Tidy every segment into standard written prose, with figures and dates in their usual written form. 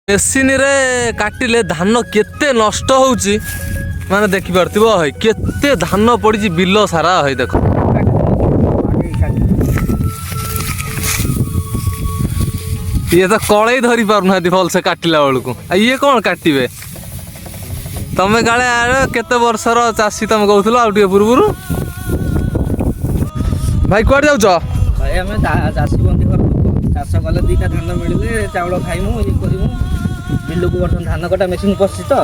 machine रे काटिले धान केते नष्ट होउची माने देखि परथिबो है केते धान पड़ी बिल सारा है देखो ये तो कड़े धरी पारना भल से काटिला बेलू ये कौन काटे तमें काले केते वर्षर चाषी तुम कहूल आ पूर्व भाई कुआडे जाउछ भाई आम चाषी बंदी कर चाष कले दीटा धान मिले चाउल खाइमु ये करिमु बिल को बर्तन धान कटा मेसीन पसी तो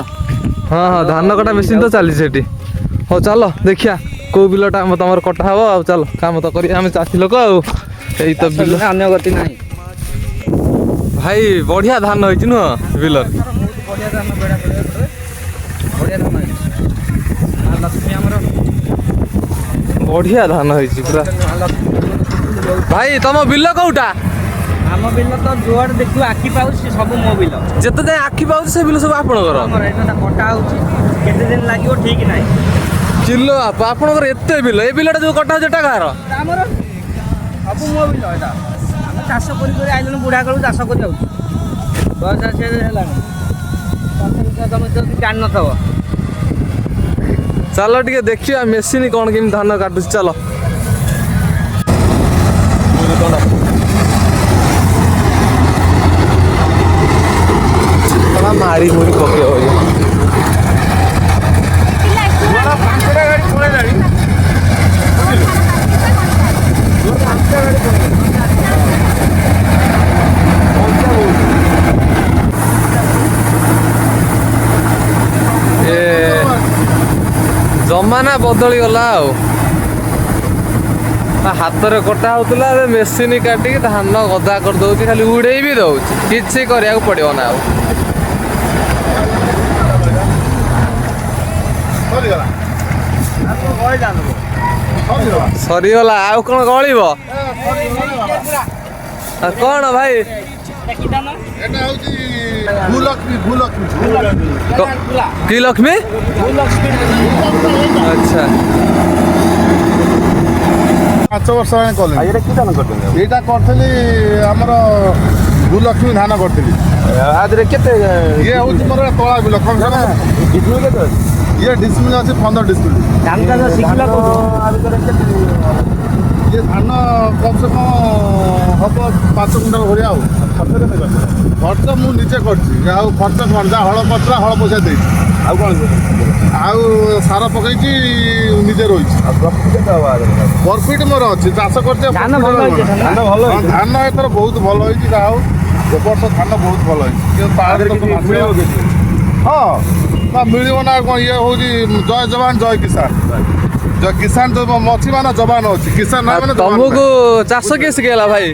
हाँ हाँ धान कटा मेसीन तो चली सेठी हो चलो देखिया को बिलटा तुम कटा हम आ चलो काम तो करिया आम चाषी लोक आई तो बिल अन्य गति नहीं भाई बढ़िया धान होइछि न बिल बढ़िया धान बढ़िया धान लक्ष्मी आमर बढ़िया धान होइछि पूरा भाई तुम बिल कोउटा आम बिल तो जुआड़ देखु आखि पाउ से सब मो बिल जेते जाय आखि पाउ से बिल सब आपनकर हमर एटा कटा होछि केते दिन लागियो ठीक नाही किलो आपनकर एते बिल ए बिलटा जो कटा जेटा कार हमर सब मो बिल एटा हम चाष करी आइलन बुढ़ा करू चाष करी जाउ बस से हेलानी तुम जल्दी जान न थव चलो टिके देखिया मेसीन कौन केम धान काटुछ चलो मारी मुरी पके हो जमाना बदली गला हाथ में कटा होता मेसीन काटिक धान गदा कर दौर खाली उड़े भी दौर किसी करा पड़ो ना सरीगला आउ कौन गलिब कौन भाई की लक्ष्मी अच्छा 5 वर्ष कली आमर भूलक्ष्मी धान करी ये हूँ मोर तला बिल कम से कम ये डिस्मिल अच्छे 15 डिस्मिल ये धान कम से कम हम 5 कुंटल भरिया खर्च मुझे निजे खर्च कौन जहाँ हल करता हल पैसा दे सार पकई निजे रही प्रॉफिट मोर अच्छी चाष कर धान एथर बहुत भल हो वर्ष धान बहुत भल हाँ मिलव ना कौन ये हूँ जय जवान जय किसान किसान जो अच्छी मान जवान अच्छी किसान ना मैंने तुमको चाष किए शिखेला भाई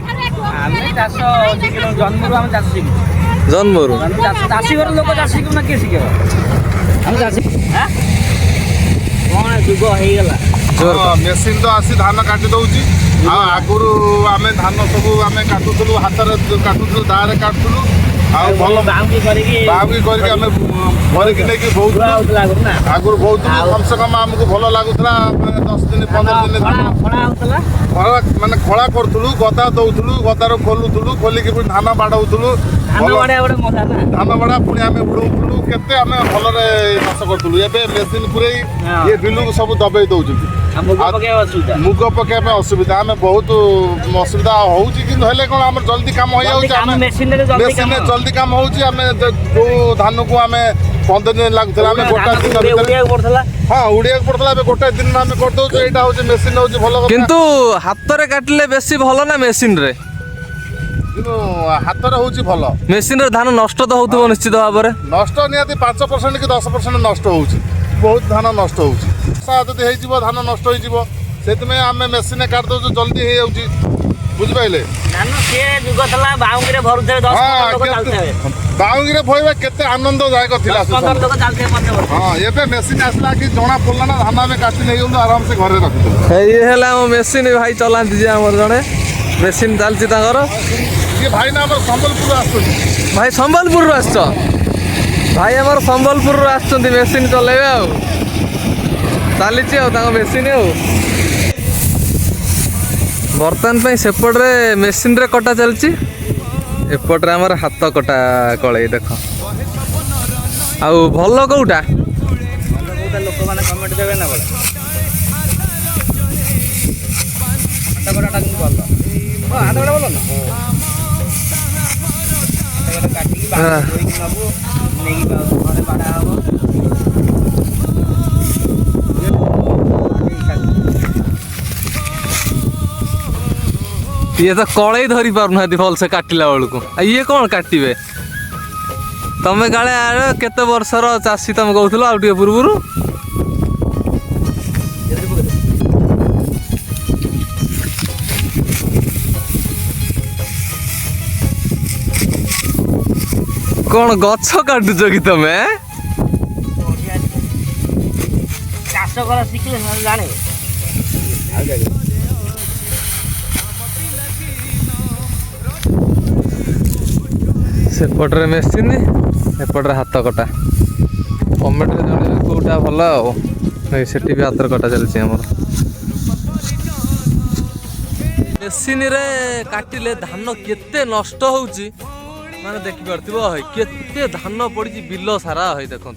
जन्म चाषी घर लोक चाषी को किए शिखेब हम चाषी कौन जुग होगा मेसीन तो आसी धान काटी दौची आगुरी आम धान सब आम काटुलु हाथ काटुलु दाँरे काटुलु बाउकी करके बहुत आगुरी बहुत कम से कम आमको भल लगुला 10 दिन 15 दिन माने खड़ा करूँ गदा दौलु गदार खोलुलु खोलिकी धान बाड़ौलु धान बाड़ा पुणी आम उड़ौलु केते आम भलरे चाष करूँ एवं मेसीन पूरे ये बिलू सब दबाई दौरान मुग पकड़ असुविधा आम बहुत असुविधा होले कौन आम जल्दी काम हो मेसीन जल्दी काम हो धान को आम 15 दिन लगुला गोटा दिन हाँ उड़िया पड़ता गोटे दिन आम करदे यहाँ हूँ मेसीन हूँ भल किंतु हाथ रे काटिले बेसी भल ना मेसीन रे हाथ हूँ भल मेसीन रे धान नष्ट तो होउथबो निश्चित भाव में नष्ट निहाती 5% कि 10% नष्ट हो बहुत धान नष्ट हो जदि हो धान नष्ट हो आम मेसीन काट दौ जल्दी हो बुझिपारे बाउंगी भरवा केते आनंददायक हाँ ये मेसीन आसला कि जना पड़ा ना धान आम काटी नहीं गलु आराम से घर रखी ये मेसीन भाई चलाती जे आम जड़े मेसीन चलती ये भाई ना संबलपुर आस भाई संबलपुर आस भाई आम संबलपुर आसुँच मेसीन चलेबे चली मेसीन बर्तमान सेपटे मेसीन रे कटा चलती एपटे आमर हाथ कटा कड़े देख आउ भल कौटा लोक मैंने कमेंट देवे ना बोले हाथ कटाटा कि भल हाथ कटा भल ना काटिकी नबू नहीं घरे बाड़ा हम ये तो कड़े धरी पारना भल से काटिला बेलू ये कौन काटे तमें काले केते वर्षर चाषी तुम कहूल आउ टे पूर्व कौन गछ काटुच कि तमें चाष कर शिखले जाने सेपटे मेसीन एपटे हाथ कटा कमेंट जन कौटा भल से भी हाथ कटा चलती आम मेसीन रे काटिले धान केते नष्ट होउची माने देखि परथिबो है केते धान पड़ी बिल सारा है देखो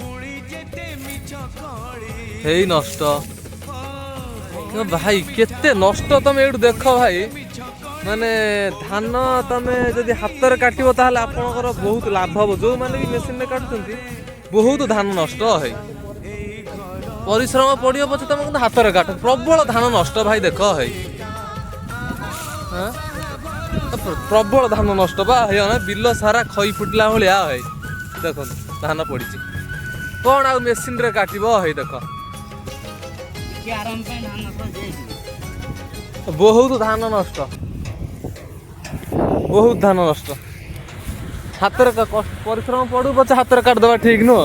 हे नष्ट भाई केते नष्ट तुम एठू देख भाई माने धान तमे जदि हाथ रे काटिबो ताहले आपनकर बहुत लाभ हो जो माने भी मेसिन रे काटुचंती बहुत धान नष्ट है परिश्रम पड़ियो पछे तुम हाथ रे काट प्रबल धान नष्ट भाई देख है हां प्रबल धान नष्ट बा है ना बिल सारा खई फुटला भलिया है देखो धान पड़ी कौन आ मेसिन रे काटिबो है देख आराम पे धान नष्ट बहुत धान नष्ट बहुत धान नष्ट हाथ परिश्रम पड़ू पचे हाथ काटदेवा ठीक नुह